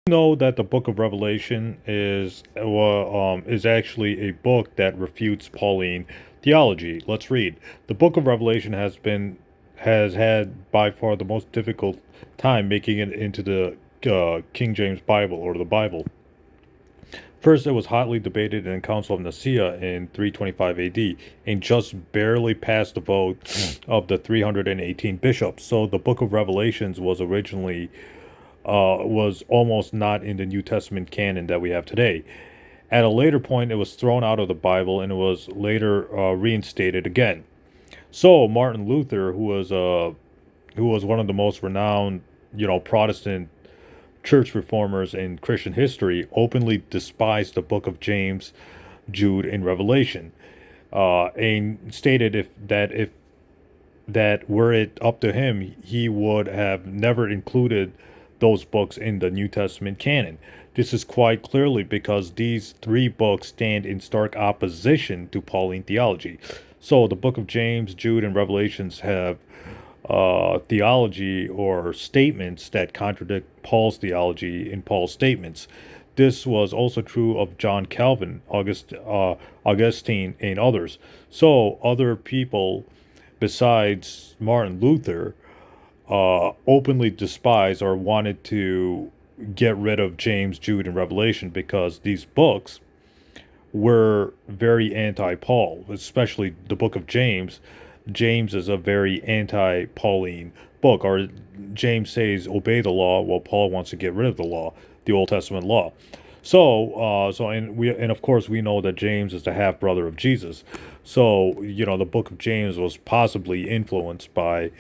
Know that the Book of Revelation is actually a book that refutes Pauline theology. Let's read. The Book of Revelation has had by far the most difficult time making it into the King James Bible or the Bible. First, it was hotly debated in the Council of Nicaea in 325 AD and just barely passed the vote of the 318 bishops. So the Book of Revelations was almost not in the New Testament canon that we have today. At a later point, it was thrown out of the Bible and it was later reinstated again. So Martin Luther, who was one of the most renowned, Protestant church reformers in Christian history, openly despised the Book of James, Jude, and Revelation, and stated if that were it up to him, he would have never included those books in the New Testament canon. This is quite clearly because these three books stand in stark opposition to Pauline theology. So the book of James, Jude, and Revelations have theology or statements that contradict Paul's theology in Paul's statements. This was also true of John Calvin, Augustine, and others. So other people besides Martin Luther openly despised or wanted to get rid of James, Jude, and Revelation because these books were very anti-Paul, especially the book of James. James is a very anti-Pauline book, or James says obey the law, while Paul wants to get rid of the law, the Old Testament law. And of course we know that James is the half brother of Jesus. So the book of James was possibly influenced by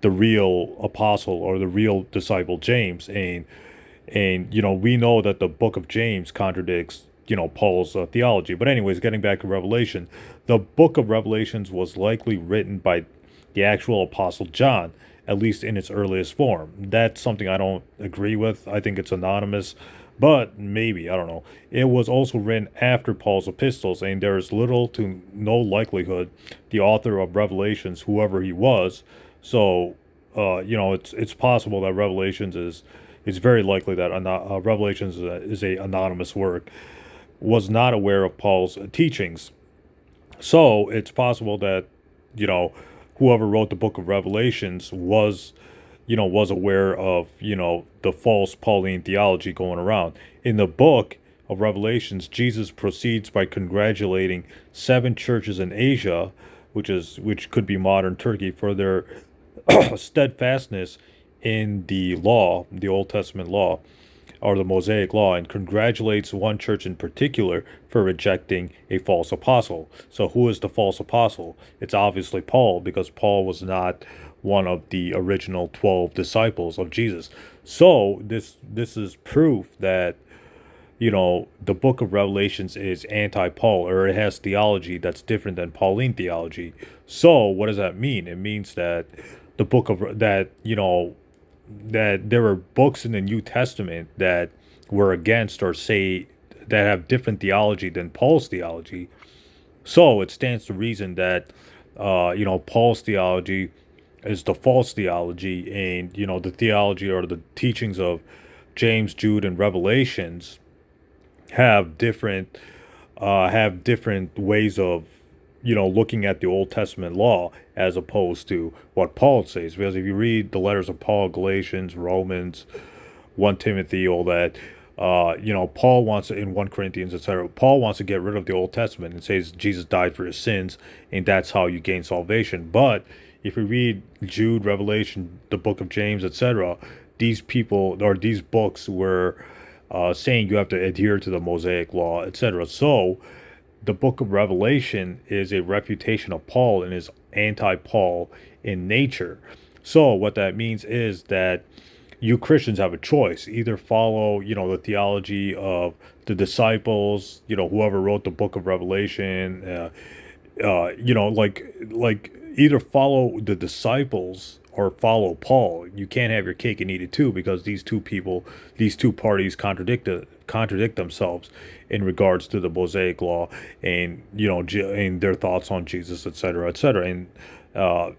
the real apostle or the real disciple James, and we know that the book of James contradicts Paul's theology. But anyways, getting back to Revelation, the book of Revelations was likely written by the actual apostle John, at least in its earliest form. That's something I don't agree with. I think it's anonymous, but maybe, I don't know. It was also written after Paul's epistles, and there is little to no likelihood the author of Revelations, whoever he was. So it's possible that Revelations is it's very likely that Revelations is a anonymous work, was not aware of Paul's teachings. So it's possible that, you know, whoever wrote the book of Revelations was aware of, the false Pauline theology going around. In the book of Revelations, Jesus proceeds by congratulating seven churches in Asia, which could be modern Turkey, for their steadfastness in the law, the Old Testament law, or the Mosaic law, and congratulates one church in particular for rejecting a false apostle. So who is the false apostle? It's obviously Paul, because Paul was not one of the original 12 disciples of Jesus. So this is proof that the book of Revelations is anti-Paul, or it has theology that's different than Pauline theology. So what does that mean? It means that the book of that, that there were books in the New Testament that were against, or say, that have different theology than Paul's theology. So it stands to reason that Paul's theology is the false theology, and the theology or the teachings of James, Jude, and Revelations have different ways of looking at the Old Testament law as opposed to what Paul says. Because if you read the letters of Paul, Galatians, Romans, 1 Timothy, all that, Paul wants to, in 1 Corinthians, etc., Paul wants to get rid of the Old Testament and says Jesus died for his sins, and that's how you gain salvation. But if you read Jude, Revelation, the book of James, etc., these people, or these books, were saying you have to adhere to the Mosaic law, etc. So the book of Revelation is a refutation of Paul and is anti-Paul in nature. So what that means is that you Christians have a choice: either follow, the theology of the disciples, whoever wrote the book of Revelation, like either follow the disciples or follow Paul. You can't have your cake and eat it too, because these two parties contradict themselves in regards to the Mosaic law, and and their thoughts on Jesus, etc., etc., and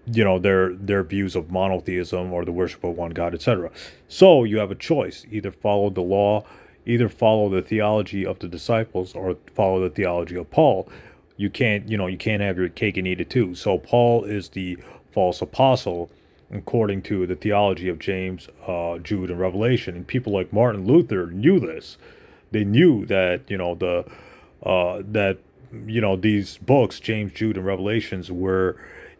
their views of monotheism or the worship of one God, etc. So you have a choice: either follow the law, either follow the theology of the disciples, or follow the theology of Paul. You can't have your cake and eat it too. So Paul is the false apostle according to the theology of James, Jude, and Revelation. And people like Martin Luther knew this. They knew that that these books, James, Jude, and Revelations, were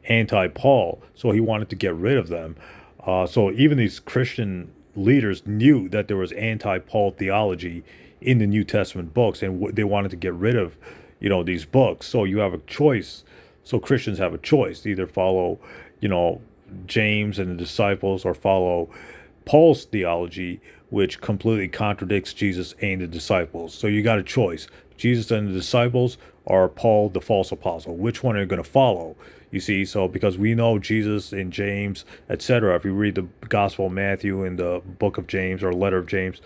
anti-Paul. So he wanted to get rid of them. So even these Christian leaders knew that there was anti-Paul theology in the New Testament books, and they wanted to get rid of these books. So you have a choice. So Christians have a choice: either follow you know James and the disciples, or follow Paul's theology, which completely contradicts Jesus and the disciples. So you got a choice: Jesus and the disciples, or Paul, the false apostle. Which one are you going to follow? You see, so because we know Jesus and James, etc. If you read the Gospel of Matthew and the book of James or letter of James,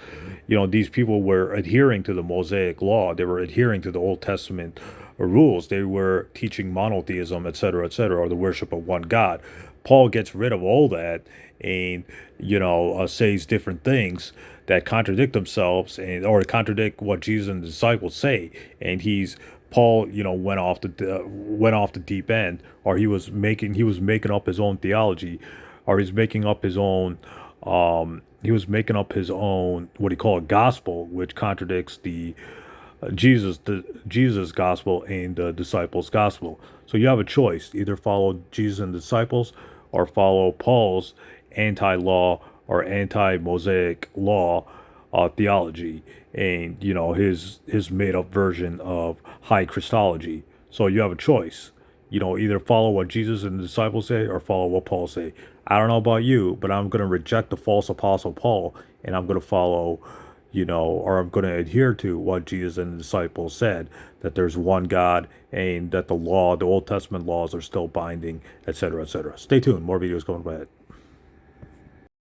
these people were adhering to the Mosaic law. They were adhering to the Old Testament rules. They were teaching monotheism, etc., or the worship of one God. Paul gets rid of all that, and says different things that contradict themselves, and or contradict what Jesus and the disciples say. And Paul, went off the deep end, or he was making up his own theology, or he was making up his own, what do you call it, gospel, which contradicts the Jesus gospel and the disciples gospel. So you have a choice: either follow Jesus and the disciples, or follow Paul's anti-law or anti-Mosaic law theology, and his made-up version of high Christology. So you have a choice. Either follow what Jesus and the disciples say, or follow what Paul say. I don't know about you, but I'm going to reject the false apostle Paul, and I'm going to follow, or I'm going to adhere to what Jesus and the disciples said, that there's one God, and that the Old Testament laws are still binding, etc., etc. Stay tuned. More videos coming ahead.